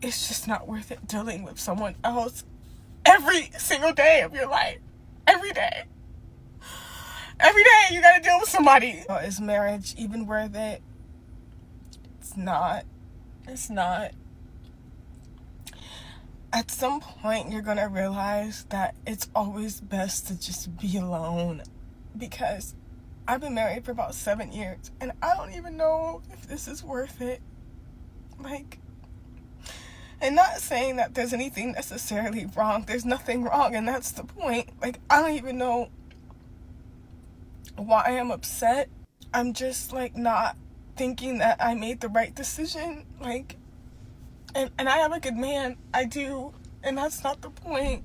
it's just not worth it dealing with someone else every single day of your life. Every day. Every day you gotta deal with somebody. Is marriage even worth it? It's not. It's not. At some point, you're gonna realize that it's always best to just be alone. Because I've been married for about 7 years, and I don't even know if this is worth it. Like, and not saying that there's anything necessarily wrong. There's nothing wrong, and that's the point. Like, I don't even know why I'm upset. I'm just, like, not thinking that I made the right decision. Like, and I have a good man. I do. And that's not the point.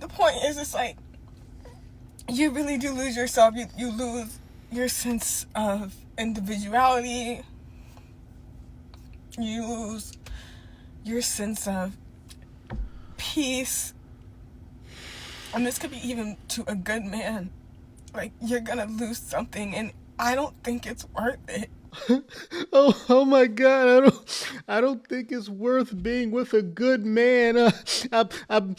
The point is, it's like, you really do lose yourself. You lose your sense of individuality. You lose your sense of peace. And this could be even to a good man. Like, you're gonna lose something, and I don't think it's worth it. Oh my God! I don't think it's worth being with a good man. I've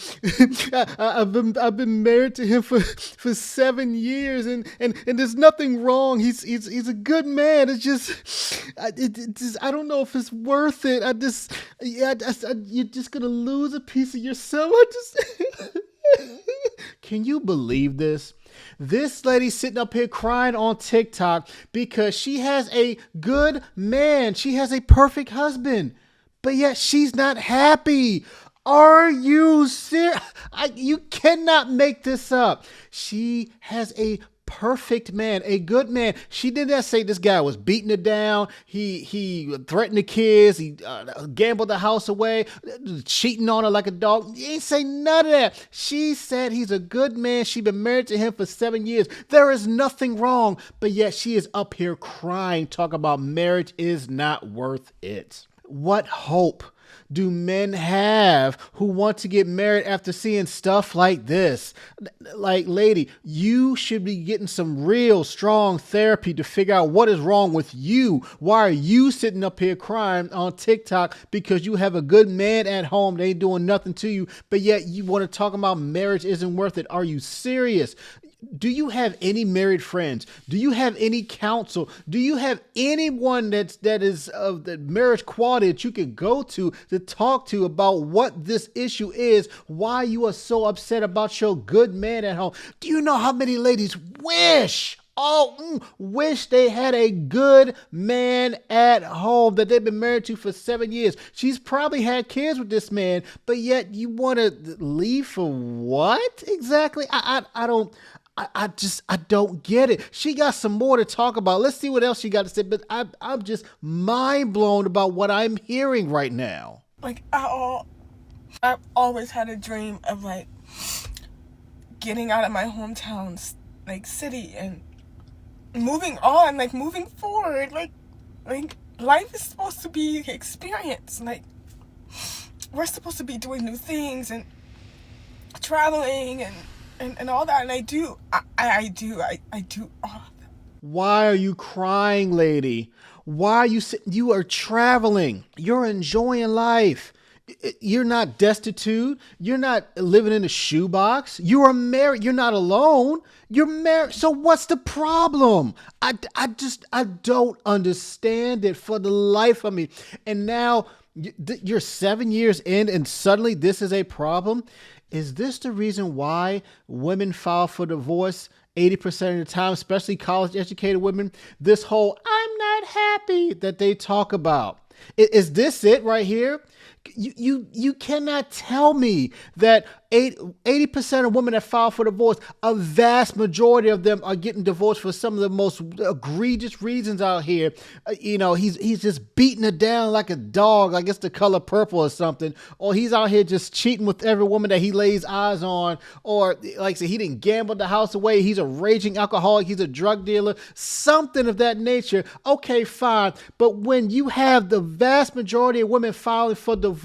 been married to him for 7 years, and there's nothing wrong. He's a good man. It's just, I don't know if it's worth it. You're just gonna lose a piece of yourself. Can you believe this? This lady sitting up here crying on TikTok because she has a good man. She has a perfect husband, but yet she's not happy. Are you serious? You cannot make this up. She has a perfect man, a good man. She did not say this guy was beating her down. He threatened the kids. He gambled the house away, cheating on her like a dog. He ain't say none of that. She said he's a good man. She's been married to him for 7 years. There is nothing wrong, but yet she is up here crying, talking about marriage is not worth it. What hope do men have who want to get married after seeing stuff like this? Like, lady, you should be getting some real strong therapy to figure out what is wrong with you. Why are you sitting up here crying on TikTok because you have a good man at home? They ain't doing nothing to you, but yet you want to talk about marriage isn't worth it. Are you serious? Do you have any married friends? Do you have any counsel? Do you have anyone that is of the marriage quality that you can go to talk to about what this issue is, why you are so upset about your good man at home? Do you know how many ladies wish they had a good man at home that they've been married to for 7 years? She's probably had kids with this man, but yet you want to leave for what exactly? I don't get it. She got some more to talk about. Let's see what else she got to say. But I'm just mind blown about what I'm hearing right now. Like, I've always had a dream of, like, getting out of my hometown, like, city and moving on, like, moving forward. Like life is supposed to be experience. Like, we're supposed to be doing new things and traveling and all that, and I do all of that. Why are you crying, lady? Why are you are traveling. You're enjoying life. You're not destitute. You're not living in a shoebox. You are married. You're not alone. You're married. So what's the problem? I don't understand it for the life of me. And now you're 7 years in and suddenly this is a problem. Is this the reason why women file for divorce 80% of the time, especially college-educated women? This whole "I'm not happy" that they talk about. Is this it right here? You cannot tell me that 80% of women that file for divorce, a vast majority of them are getting divorced for some of the most egregious reasons out here. He's just beating her down like a dog, like it's the color purple or something. Or he's out here just cheating with every woman that he lays eyes on. Or like I said, he didn't gamble the house away. He's a raging alcoholic. He's a drug dealer, something of that nature. Okay, fine. But when you have the vast majority of women filing for divorce,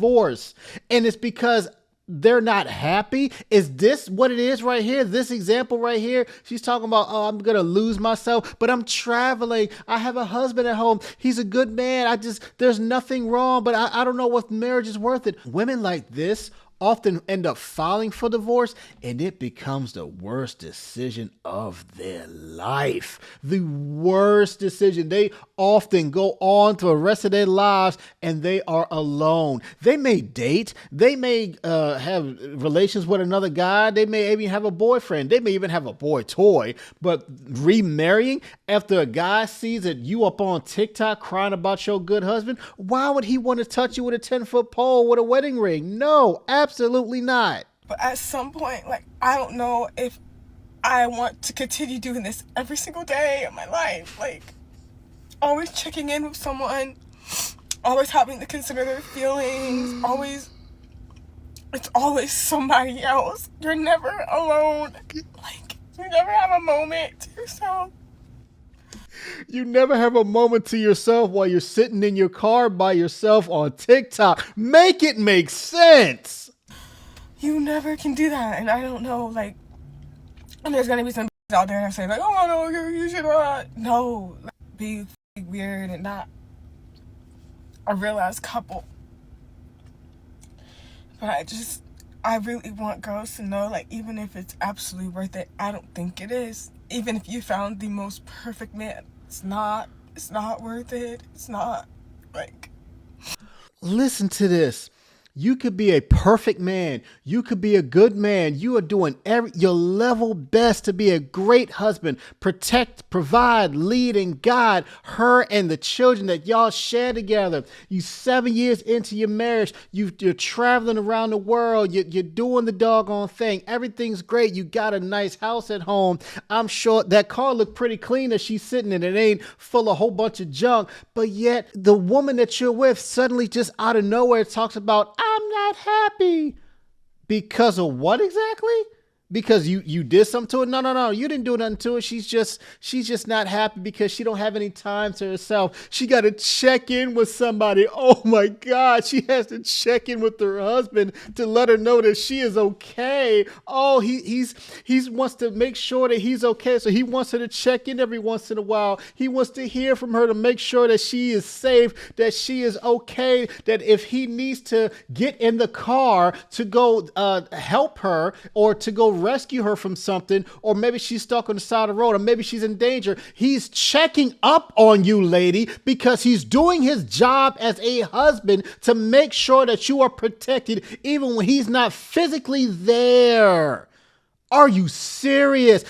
and it's because they're not happy? Is this what it is right here? This example right here, she's talking about, oh, I'm gonna lose myself, but I'm traveling. I have a husband at home. He's a good man. There's nothing wrong, but I don't know what marriage is worth it. Women like this often end up filing for divorce, and it becomes the worst decision of their life. The worst decision. They often go on to the rest of their lives and they are alone. They may date, they may have relations with another guy, they may even have a boyfriend, they may even have a boy toy, but remarrying after a guy sees that you up on TikTok crying about your good husband, why would he want to touch you with a 10-foot pole with a wedding ring? No, absolutely not. But at some point, like, I don't know if I want to continue doing this every single day of my life. Like, always checking in with someone, always having to consider their feelings, it's always somebody else. You're never alone. Like, you never have a moment to yourself. You never have a moment to yourself while you're sitting in your car by yourself on TikTok. Make it make sense. You never can do that. And I don't know, like, and there's gonna be some out there that say, like, oh no, you should no, like, be weird and not a realized couple. But I really want girls to know, like, even if it's absolutely worth it, I don't think it is. Even if you found the most perfect man, it's not worth it. It's not, like. Listen to this. You could be a perfect man. You could be a good man. You are doing your level best to be a great husband. Protect, provide, lead, and guide her and the children that y'all share together. You 7 years into your marriage. You're traveling around the world. You're doing the doggone thing. Everything's great. You got a nice house at home. I'm sure that car looked pretty clean as she's sitting in it. It ain't full of a whole bunch of junk. But yet the woman that you're with suddenly just out of nowhere talks about, I'm not happy. Because of what exactly? Because you did something to her? No. You didn't do nothing to her. She's just not happy because she don't have any time to herself. She got to check in with somebody. Oh my God. She has to check in with her husband to let her know that she is okay. Oh, he wants to make sure that he's okay. So he wants her to check in every once in a while. He wants to hear from her to make sure that she is safe, that she is okay, that if he needs to get in the car to go help her or to go rescue her from something, or maybe she's stuck on the side of the road, or maybe she's in danger. He's checking up on you, lady, because he's doing his job as a husband to make sure that you are protected even when he's not physically there. Are you serious?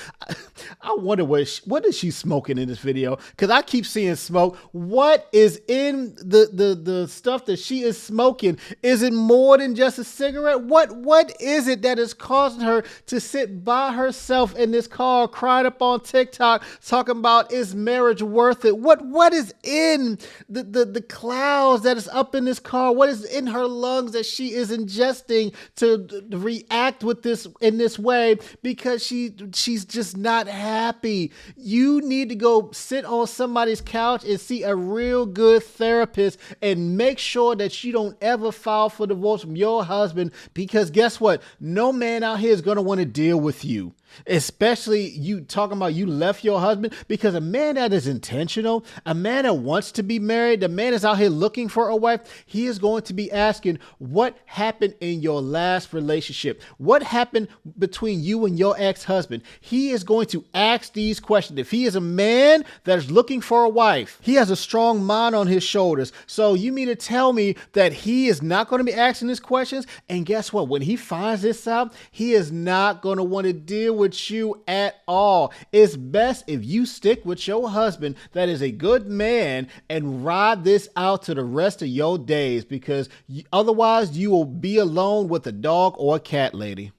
I wonder what is she smoking in this video? Because I keep seeing smoke. What is in the stuff that she is smoking? Is it more than just a cigarette? What is it that is causing her to sit by herself in this car, crying up on TikTok, talking about, is marriage worth it? What is in the clouds that is up in this car? What is in her lungs that she is ingesting to react with this in this way? Because she's just not happy. You need to go sit on somebody's couch and see a real good therapist and make sure that you don't ever file for divorce from your husband, because guess what? No man out here is going to want to deal with you. Especially you talking about you left your husband, because a man that is intentional, a man that wants to be married, the man is out here looking for a wife, he is going to be asking, what happened in your last relationship? What happened between you and your ex-husband? He is going to ask these questions. If he is a man that is looking for a wife, he has a strong mind on his shoulders. So you mean to tell me that he is not going to be asking these questions? And guess what? When he finds this out, he is not going to want to deal with you at all. It's best if you stick with your husband that is a good man and ride this out to the rest of your days, because otherwise you will be alone with a dog or a cat, lady.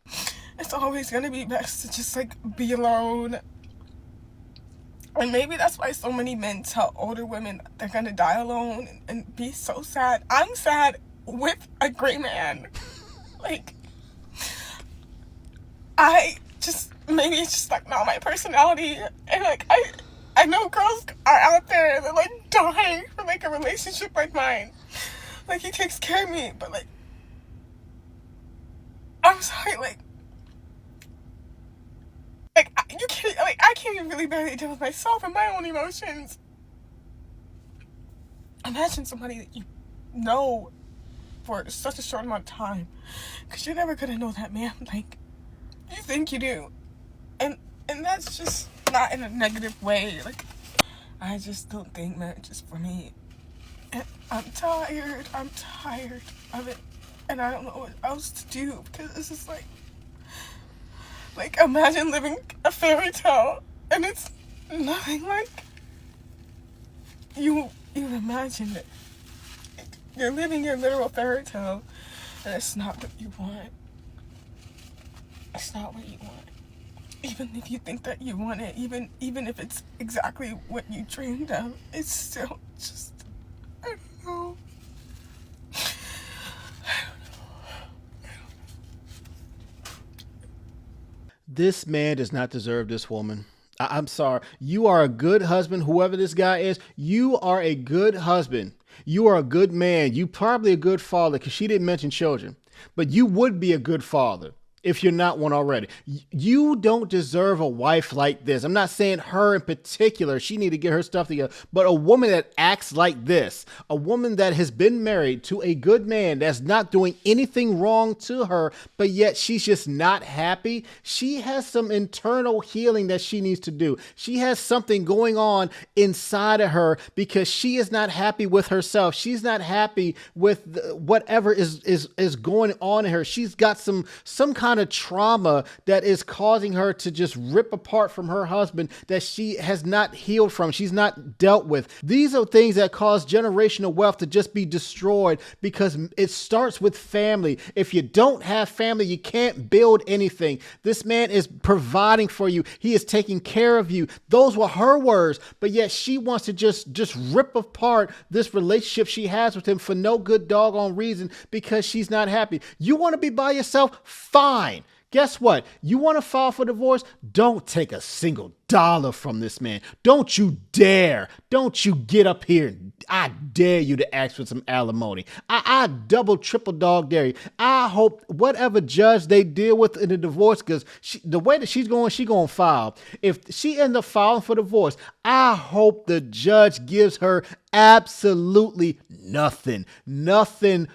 It's always going to be best to just, like, be alone. And maybe that's why so many men tell older women they're going to die alone and be so sad. I'm sad with a great man. Like, maybe it's just, like, not my personality. And, like, I know girls are out there that, like, dying for, like, a relationship like mine. Like, he takes care of me, but, like, I'm sorry, you can't, I can't even really barely deal with myself and my own emotions. Imagine somebody that you know for such a short amount of time, because you're never gonna know that man like you think you do, and that's just not in a negative way. Like, I just don't think marriage is for me. And I'm tired of it, and I don't know what else to do, because this is like imagine living a fairy tale, and it's nothing like you imagine it. You're living your literal fairy tale, and it's not what you want. It's not what you want. Even if you think that you want it, even if it's exactly what you dreamed of, it's still just, I don't know. This man does not deserve this woman. I'm sorry. You are a good husband, whoever this guy is. You are a good husband. You are a good man. You probably a good father, because she didn't mention children. But you would be a good father if you're not one already. You don't deserve a wife like this. I'm not saying her in particular. She need to get her stuff together. But a woman that acts like this, a woman that has been married to a good man that's not doing anything wrong to her, but yet she's just not happy. She has some internal healing that she needs to do. She has something going on inside of her, because she is not happy with herself. She's not happy with whatever is going on in her. She's got some kind of trauma that is causing her to just rip apart from her husband that she has not healed from. She's not dealt with. These are things that cause generational wealth to just be destroyed, because it starts with family. If you don't have family, you can't build anything. This man is providing for you. He is taking care of you. Those were her words, but yet she wants to just rip apart this relationship she has with him for no good doggone reason, because she's not happy. You want to be by yourself? Fine. Guess what? You want to file for divorce? Don't take a single dollar from this man. Don't you dare. Don't you get up here. I dare you to ask for some alimony. I double, triple dog dare you. I hope whatever judge they deal with in the divorce, because the way that she's going to file. If she ends up filing for divorce, I hope the judge gives her absolutely nothing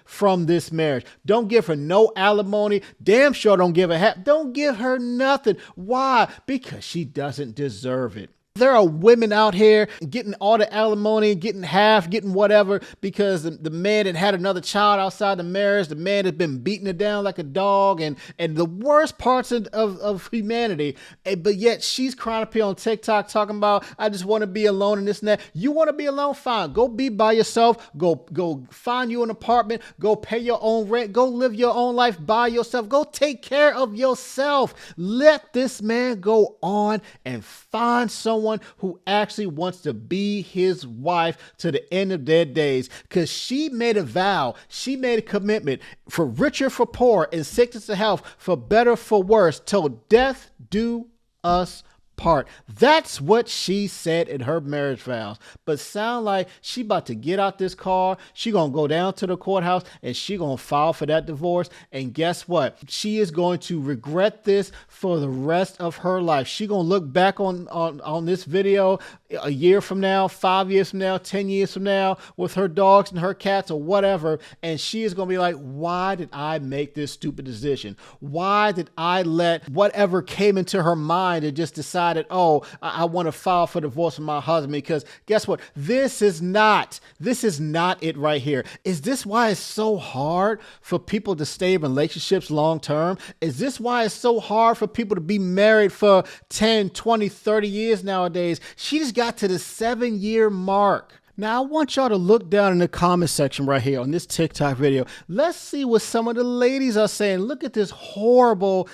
from this marriage. Don't give her no alimony. Damn sure don't give her half. Don't give her nothing. Why? Because she doesn't deserve it. There are women out here getting all the alimony, getting half, getting whatever, because the man had another child outside the marriage. The man has been beating her down like a dog, and the worst parts of humanity. But yet she's crying up here on TikTok talking about, I just want to be alone and this and that. You want to be alone? Fine. Go be by yourself. Go find you an apartment. Go pay your own rent. Go live your own life by yourself. Go take care of yourself. Let this man go on and find someone who actually wants to be his wife to the end of their days, because she made a vow, she made a commitment, for richer, for poor, in sickness and health, for better, for worse, till death do us part. That's what she said in her marriage vows. But sound like she about to get out this car. She gonna go down to the courthouse and she gonna file for that divorce. And guess what? She is going to regret this for the rest of her life. She gonna look back on this video a year from now, 5 years from now, 10 years from now, with her dogs and her cats or whatever, and she is going to be like, why did I make this stupid decision? Why did I let whatever came into her mind and just decided, oh, I want to file for divorce with my husband? Because guess what? This is not it right here. Is this why it's so hard for people to stay in relationships long term? Is this why it's so hard for people to be married for 10, 20, 30 years nowadays? She just got to the 7-year mark. Now, I want y'all to look down in the comment section right here on this TikTok video. Let's see what some of the ladies are saying. Look at this horrible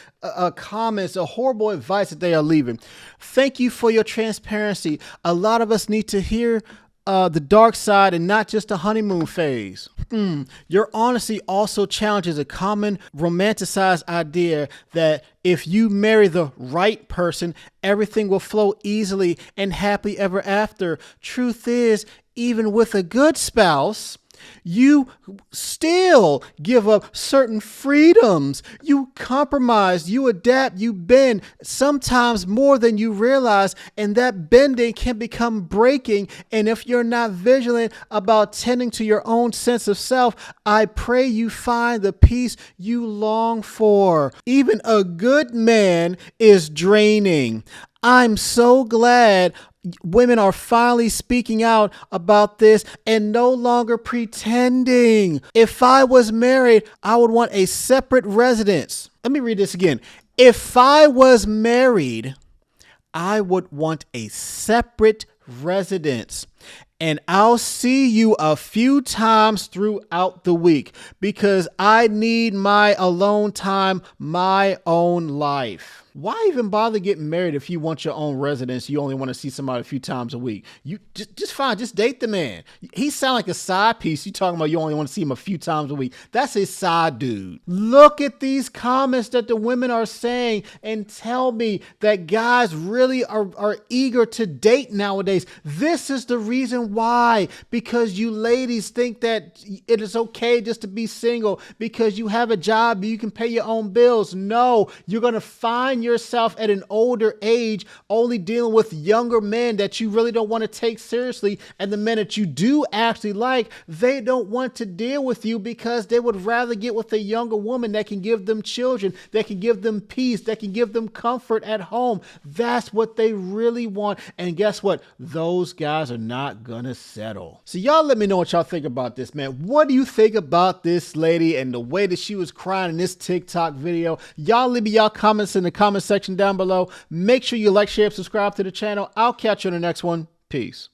comments, a horrible advice that they are leaving. Thank you for your transparency. A lot of us need to hear the dark side and not just the honeymoon phase. Your honesty also challenges a common romanticized idea that if you marry the right person, everything will flow easily and happily ever after. Truth is, even with a good spouse, You still give up certain freedoms. You compromise, you adapt, you bend, sometimes more than you realize. And that bending can become breaking. And if you're not vigilant about tending to your own sense of self, I pray you find the peace you long for. Even a good man is draining. I'm so glad women are finally speaking out about this and no longer pretending. If I was married, I would want a separate residence. Let me read this again. If I was married, I would want a separate residence. And I'll see you a few times throughout the week because I need my alone time, my own life. Why even bother getting married if you want your own residence? You only want to see somebody a few times a week. You just fine. Just date the man. He sound like a side piece. You talking about you only want to see him a few times a week. That's a side dude. Look at these comments that the women are saying and tell me that guys really are eager to date nowadays. This is the reason why. Because you ladies think that it is okay just to be single because you have a job, you can pay your own bills. No, you're going to find yourself at an older age only dealing with younger men that you really don't want to take seriously, and the men that you do actually like, they don't want to deal with you because they would rather get with a younger woman that can give them children, that can give them peace, that can give them comfort at home. That's what they really want. And guess what? Those guys are not gonna settle. So y'all let me know what y'all think about this, man. What do you think about this lady and the way that she was crying in this TikTok video? Y'all leave me y'all comments in the comment section down below. Make sure you like, share, subscribe to the channel. I'll catch you on the next one. Peace.